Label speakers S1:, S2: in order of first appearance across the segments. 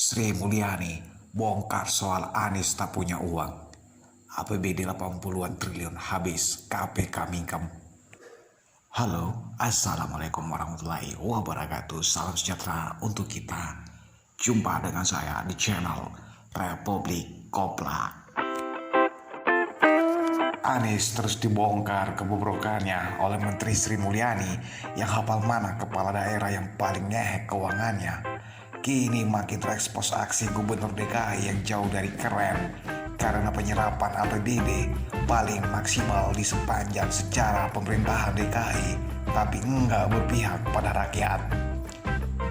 S1: Sri Mulyani bongkar soal Anies tak punya uang. APBD 80-an triliun habis, KPK mingkem. Halo, Assalamualaikum warahmatullahi wabarakatuh. Salam sejahtera untuk kita. Jumpa dengan saya di channel Republik Kopla. Anies terus dibongkar kebobrokannya oleh Menteri Sri Mulyani yang hafal mana kepala daerah yang paling ngehek keuangannya. Kini makin terekspos aksi Gubernur DKI yang jauh dari keren karena penyerapan APBD paling maksimal di sepanjang sejarah pemerintahan DKI, tapi enggak berpihak pada rakyat.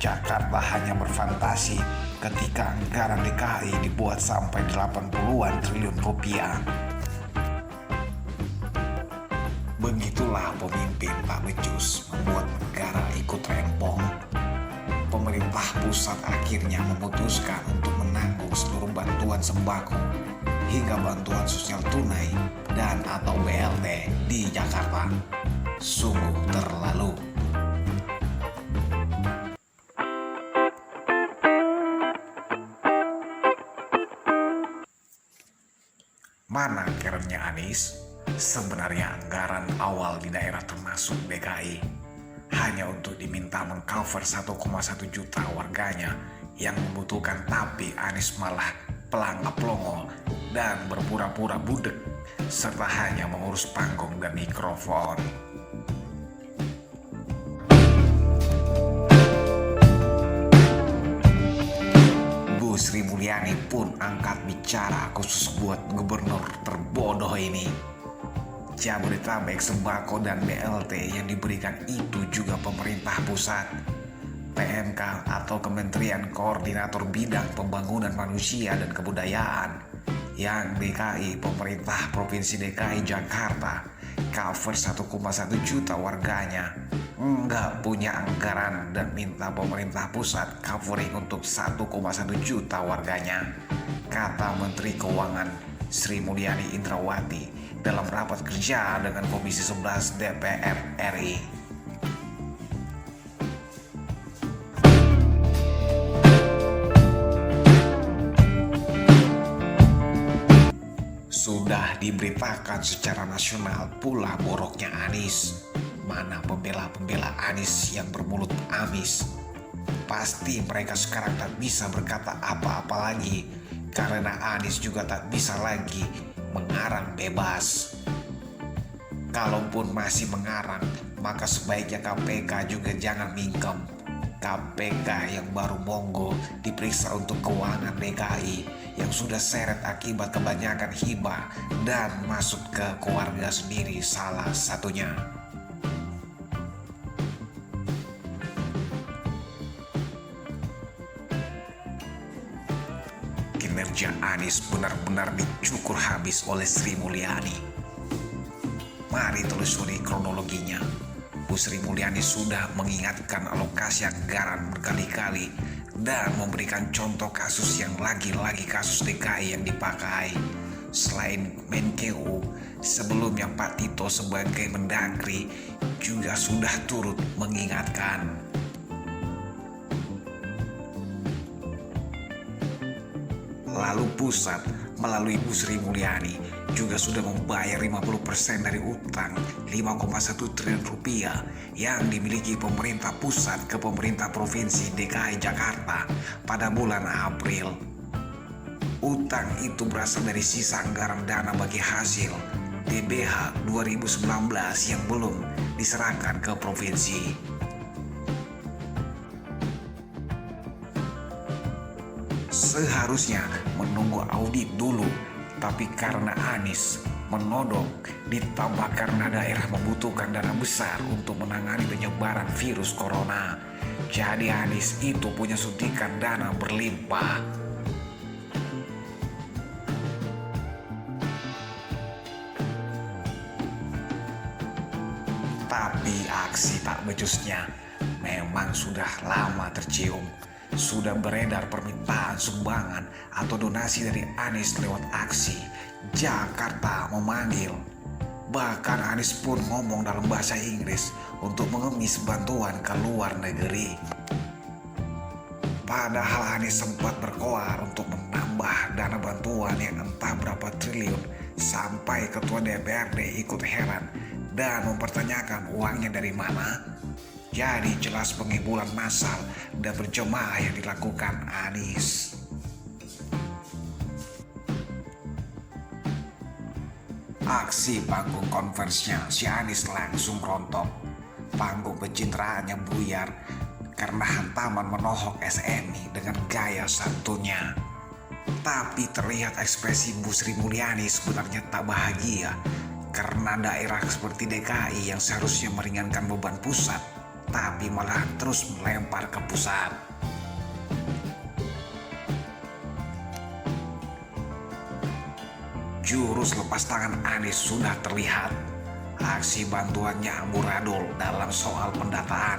S1: Jakarta hanya berfantasi ketika anggaran DKI dibuat sampai 80-an triliun rupiah. Begitulah pemimpin tak becus membuat negara ikut rempong. Pemerintah pusat akhirnya memutuskan untuk menanggung seluruh bantuan sembako hingga bantuan sosial tunai dan atau BLT di Jakarta. Sungguh terlalu. Mana kerennya Anies? Sebenarnya anggaran awal di daerah termasuk DKI hanya untuk diminta mengcover 1,1 juta warganya yang membutuhkan, tapi Anies malah pelangap longo dan berpura-pura budek serta hanya mengurus panggung dan mikrofon. Bu Sri Mulyani pun angkat bicara khusus buat gubernur terbodoh ini. Jabodetabek sembako dan BLT yang diberikan itu juga pemerintah pusat. PMK atau Kementerian Koordinator Bidang Pembangunan Manusia dan Kebudayaan, yang DKI pemerintah Provinsi DKI Jakarta cover 1,1 juta warganya, enggak punya anggaran dan minta pemerintah pusat covering untuk 1,1 juta warganya, kata Menteri Keuangan Sri Mulyani Indrawati dalam rapat kerja dengan Komisi 11 DPR RI. Sudah diberitakan secara nasional pula boroknya Anies. Mana pembela-pembela Anies yang bermulut amis? Pasti mereka sekarang tak bisa berkata apa-apa lagi karena Anies juga tak bisa lagi mengarang bebas. Kalaupun masih mengarang, maka sebaiknya KPK juga jangan mingkem. KPK yang baru monggo diperiksa untuk keuangan DKI yang sudah seret akibat kebanyakan hibah dan masuk ke keluarga sendiri salah satunya. Kinerja Anies benar-benar dicukur habis oleh Sri Mulyani. Mari telusuri kronologinya. Bu Sri Mulyani sudah mengingatkan alokasi anggaran berkali-kali dan memberikan contoh kasus yang lagi-lagi kasus DKI yang dipakai. Selain Menkeu, sebelumnya Pak Tito sebagai Mendagri juga sudah turut mengingatkan. Lalu pusat melalui Bu Sri Mulyani juga sudah membayar 50% dari utang 5,1 triliun rupiah yang dimiliki pemerintah pusat ke pemerintah provinsi DKI Jakarta pada bulan April. Utang itu berasal dari sisa anggaran dana bagi hasil DBH 2019 yang belum diserahkan ke provinsi. Seharusnya menunggu audit dulu, tapi karena Anies menodong ditambah karena daerah membutuhkan dana besar untuk menangani penyebaran virus corona, jadi Anies itu punya suntikan dana berlimpah. Tapi aksi tak becusnya memang sudah lama tercium. Sudah beredar permintaan sumbangan atau donasi dari Anies lewat aksi Jakarta Memanggil. Bahkan Anies pun ngomong dalam bahasa Inggris untuk mengemis bantuan ke luar negeri. Padahal Anies sempat berkoar untuk menambah dana bantuan yang entah berapa triliun, sampai ketua DPRD ikut heran dan mempertanyakan uangnya dari mana. Jadi jelas pengibulan massal dan berjemaah yang dilakukan Anies. Aksi panggung konversinya si Anies langsung rontok. Panggung pencitraannya buyar karena hantaman menohok SMI dengan gaya santunnya. Tapi terlihat ekspresi Bu Sri Mulyani sebenarnya tak bahagia karena daerah seperti DKI yang seharusnya meringankan beban pusat, tapi malah terus melempar ke pusat. Jurus lepas tangan Anies sudah terlihat. Aksi bantuannya amburadul dalam soal pendataan.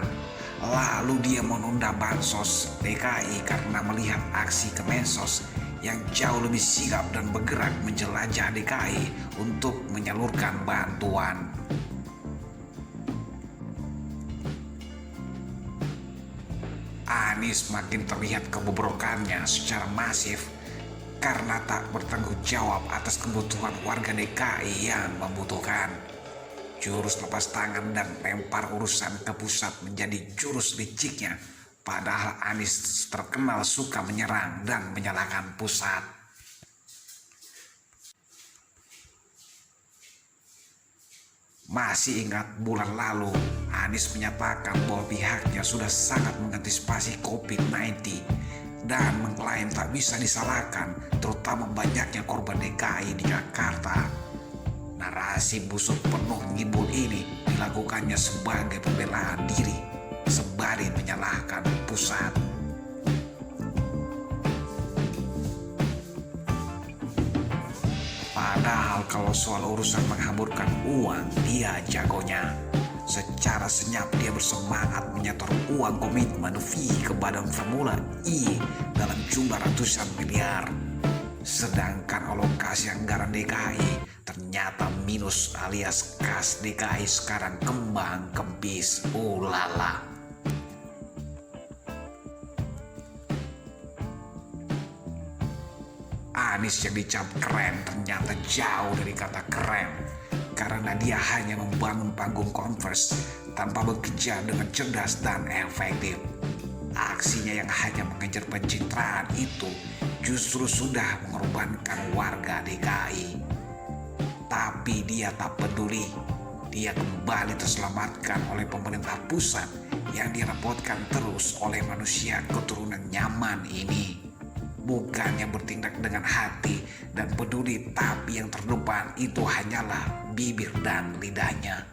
S1: Lalu dia menunda bansos DKI karena melihat aksi Kemensos yang jauh lebih sigap dan bergerak menjelajah DKI untuk menyalurkan bantuan. Anies makin terlihat kebobrokannya secara masif karena tak bertanggung jawab atas kebutuhan warga DKI yang membutuhkan. Jurus lepas tangan dan lempar urusan ke pusat menjadi jurus liciknya, padahal Anies terkenal suka menyerang dan menyalahkan pusat. Masih ingat bulan lalu, Anies menyatakan bahwa pihaknya sudah sangat mengantisipasi COVID-19 dan mengklaim tak bisa disalahkan, terutama banyaknya korban DKI di Jakarta. Narasi busuk penuh ngibul ini dilakukannya sebagai pembelaan diri, sembari menyalahkan pusat. Padahal kalau soal urusan menghamburkan uang, dia jagonya. Secara senyap dia bersemangat menyetor uang komitmen fee ke Badan Formula E dalam jumlah ratusan miliar. Sedangkan alokasi anggaran DKI ternyata minus alias kas DKI sekarang kembang kempis. Ulala. Anies yang dicap keren ternyata jauh dari kata keren, karena dia hanya membangun panggung konvers tanpa bekerja dengan cerdas dan efektif. Aksinya yang hanya mengejar pencitraan itu justru sudah mengorbankan warga DKI. Tapi dia tak peduli. Dia kembali terselamatkan oleh pemerintah pusat yang direpotkan terus oleh manusia keturunan nyaman ini. Bukannya bertindak dengan hati dan peduli, tapi yang terdepan itu hanyalah bibir dan lidahnya.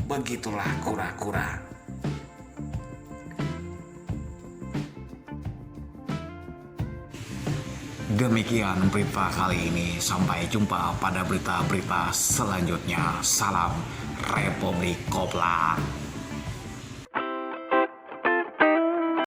S1: Begitulah kura-kura. Demikian berita kali ini. Sampai jumpa pada berita-berita selanjutnya. Salam Republik Kopla.